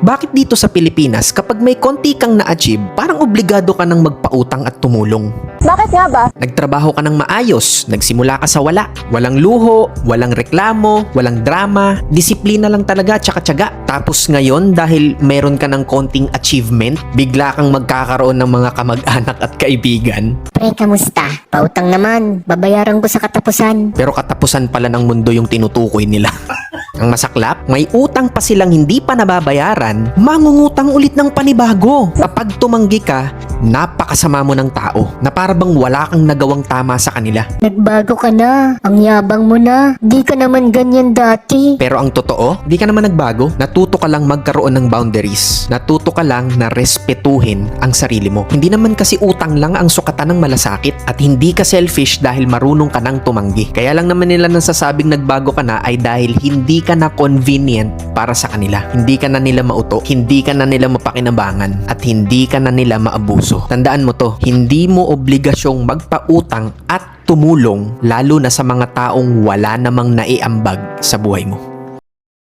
Bakit dito sa Pilipinas kapag may konti kang na-achieve, parang obligado ka nang magpautang at tumulong? Bakit nga ba? Nagtrabaho ka ng maayos, nagsimula ka sa wala. Walang luho, walang reklamo, walang drama, disiplina lang talaga tsaka tiyaga. Tapos ngayon dahil meron ka ng konting achievement, bigla kang magkakaroon ng mga kamag-anak at kaibigan. Pre, kamusta? Pautang naman. Babayaran ko sa katapusan. Pero katapusan pala ng mundo yung tinutukoy nila. Ang masaklap, may utang pa silang hindi pa nababayaran, mangungutang ulit ng panibago. Kapag tumanggi ka, napakasama mo ng tao na para bang wala kang nagawang tama sa kanila. Nagbago ka na. Ang yabang mo na. Di ka naman ganyan dati. Pero ang totoo, di ka naman nagbago. Natuto ka lang magkaroon ng boundaries. Natuto ka lang na respetuhin ang sarili mo. Hindi naman kasi utang lang ang sukatan ng malasakit at hindi ka selfish dahil marunong ka nang tumanggi. Kaya lang naman nila nasasabing nagbago ka na ay dahil hindi ka na convenient para sa kanila. Hindi ka na nila mauto, hindi ka na nila mapakinabangan, at hindi ka na nila maabuso. Tandaan mo to, hindi mo obligasyong magpautang at tumulong lalo na sa mga taong wala namang naiambag sa buhay mo.